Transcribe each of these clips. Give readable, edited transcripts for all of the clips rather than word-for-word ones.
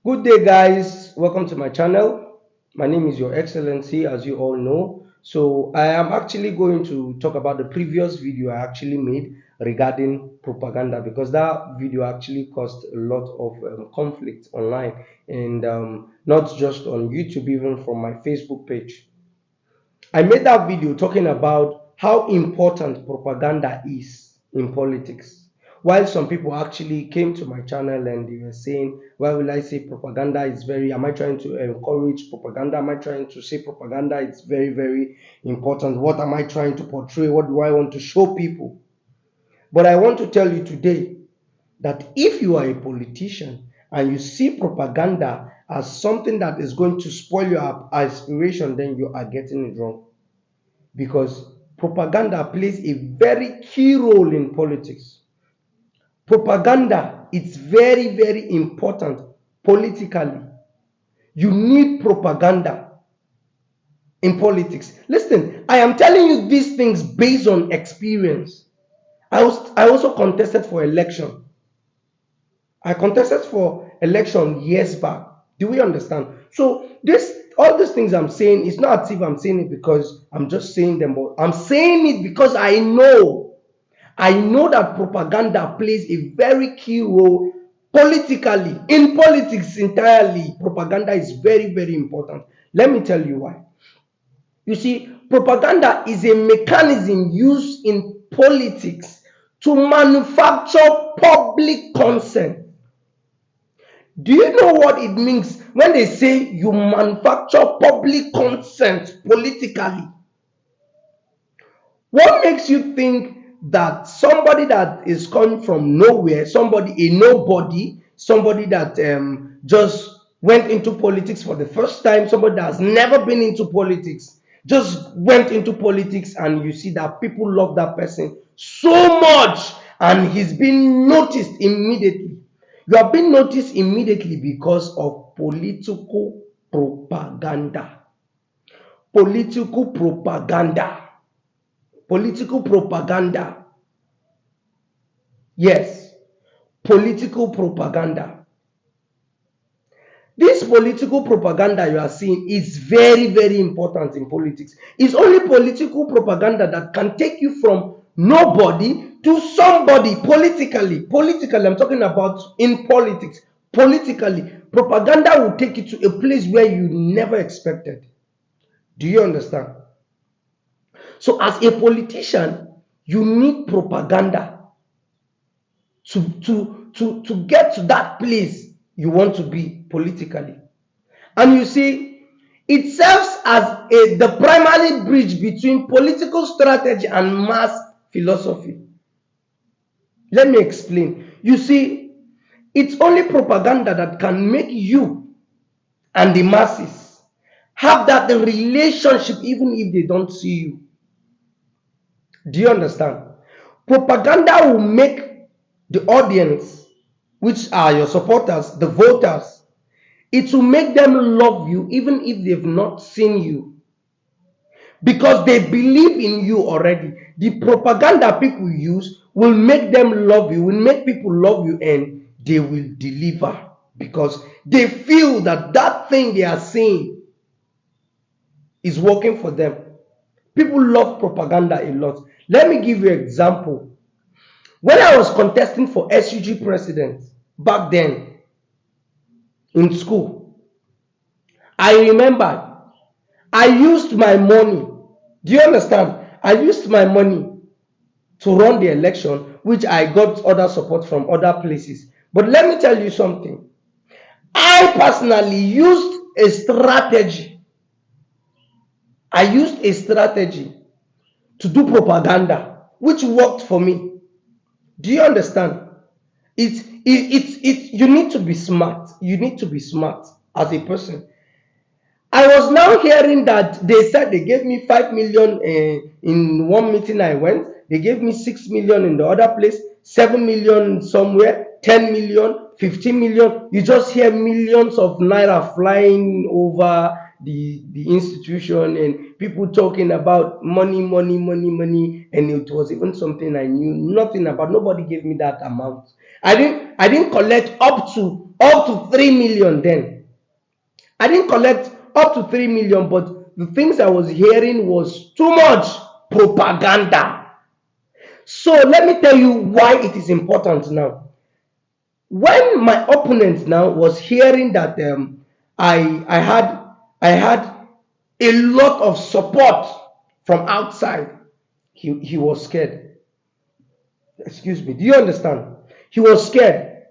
Good day, guys. Welcome to my channel. My name is Your Excellency, as you all know. So, I am actually going to talk about the previous video I actually made regarding propaganda because that video actually caused a lot of conflict online and not just on YouTube, even from my Facebook page. I made that video talking about how important propaganda is in politics. While some people actually came to my channel and they were saying, why will I say propaganda is very, am I trying to encourage propaganda? Am I trying to say propaganda is very, very important? What am I trying to portray? What do I want to show people? But I want to tell you today that if you are a politician and you see propaganda as something that is going to spoil your aspiration, then you are getting it wrong because propaganda plays a very key role in politics. Propaganda is very, very important politically. You need propaganda in politics. Listen, I am telling you these things based on experience. I also contested for election. I contested for election years back. Do we understand? So all these things I'm saying, it's not as if I'm saying it because I'm just saying them, but I'm saying it because I know that propaganda plays a very key role politically. In politics entirely, propaganda is very, very important. Let me tell you why. You see, propaganda is a mechanism used in politics to manufacture public consent. Do you know what it means when they say you manufacture public consent politically? What makes you think that somebody that is coming from nowhere, a nobody, somebody that just went into politics for the first time, somebody that has never been into politics, just went into politics, and you see that people love that person so much and he's been noticed immediately? You have been noticed immediately because of political propaganda. Political propaganda. Political propaganda. Yes, political propaganda. This political propaganda you are seeing is very, very important in politics. It's only political propaganda that can take you from nobody to somebody politically. Politically, I'm talking about in politics. Politically, propaganda will take you to a place where you never expected. Do you understand? So, as a politician, you need propaganda to get to that place you want to be politically. And you see, it serves as the primary bridge between political strategy and mass philosophy. Let me explain. You see, it's only propaganda that can make you and the masses have that relationship even if they don't see you. Do you understand? Propaganda will make the audience, which are your supporters, the voters, it will make them love you even if they've not seen you. Because they believe in you already. The propaganda people use will make them love you, will make people love you, and they will deliver because they feel that that thing they are saying is working for them. People love propaganda a lot. Let me give you an example. When I was contesting for SUG president back then in school, I remember I used my money. Do you understand? I used my money to run the election, which I got other support from other places. But let me tell you something. I personally used a strategy. I used a strategy to do propaganda, which worked for me. Do you understand? You need to be smart. You need to be smart as a person. I was now hearing that they said they gave me 5 million in one meeting I went. They gave me 6 million in the other place, 7 million somewhere, 10 million, 15 million. You just hear millions of naira flying over the institution and people talking about money, money, money, money. And it was even something I knew nothing about. Nobody gave me that amount. I didn't collect up to up to 3 million then. I didn't collect up to 3 million, but the things I was hearing was too much propaganda. So let me tell you why it is important now. When my opponent now was hearing that I had a lot of support from outside, he was scared. Excuse me. Do you understand? He was scared.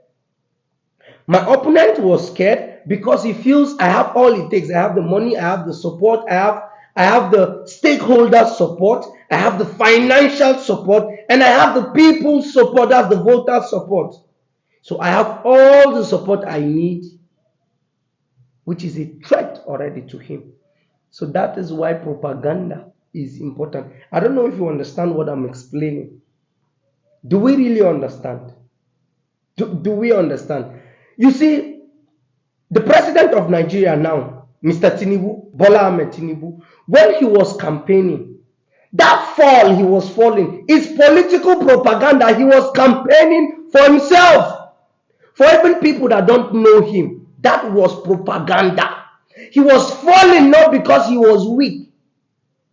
My opponent was scared because he feels I have all it takes. I have the money, I have the support, I have the stakeholder support, I have the financial support, and I have the people's support, that's the voter support. So I have all the support I need, which is a threat already to him. So that is why propaganda is important. I don't know if you understand what I'm explaining. Do we really understand? Do we understand? You see, the president of Nigeria now, Mr. Tinubu, Bola Ahmed Tinubu, when he was campaigning, that fall he was falling is political propaganda. He was campaigning for himself. For even people that don't know him, that was propaganda. He was falling not because he was weak.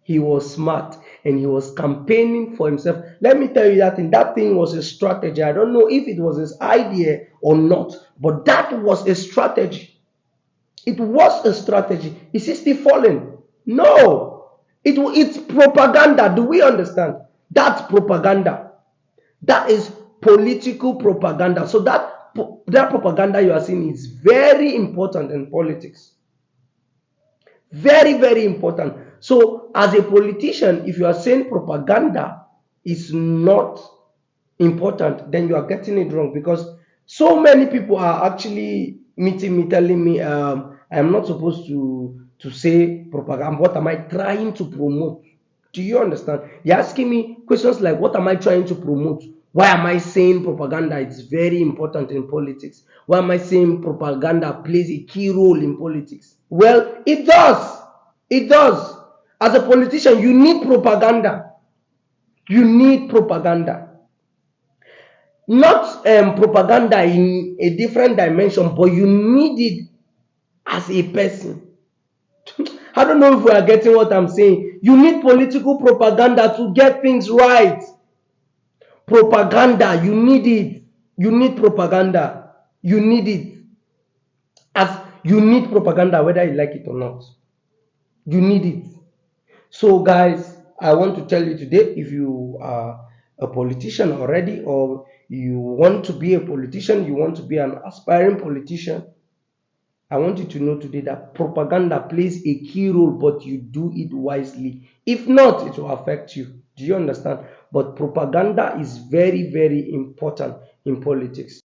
He was smart and he was campaigning for himself. Let me tell you that thing was a strategy. I don't know if it was his idea or not, but that was a strategy. It was a strategy. Is he still falling? No. It's propaganda. Do we understand? That's propaganda. That is political propaganda. So that propaganda you are seeing is very important in politics. Very, very important. So, as a politician, if you are saying propaganda is not important, then you are getting it wrong, because so many people are actually meeting me, telling me I am not supposed to say propaganda. What am I trying to promote? Do you understand? You're asking me questions like, what am I trying to promote? Why am I saying propaganda? It's very important in politics. Why am I saying propaganda plays a key role in politics? Well, it does. It does. As a politician, you need propaganda. You need propaganda. Not propaganda in a different dimension, but you need it as a person. I don't know if we are getting what I'm saying. You need political propaganda to get things right. Propaganda, you need it. You need propaganda. You need it. As you need propaganda, whether you like it or not. You need it. So, guys, I want to tell you today, if you are a politician already, or you want to be a politician, you want to be an aspiring politician, I want you to know today that propaganda plays a key role, but you do it wisely. If not, it will affect you. Do you understand? But propaganda is very, very important in politics.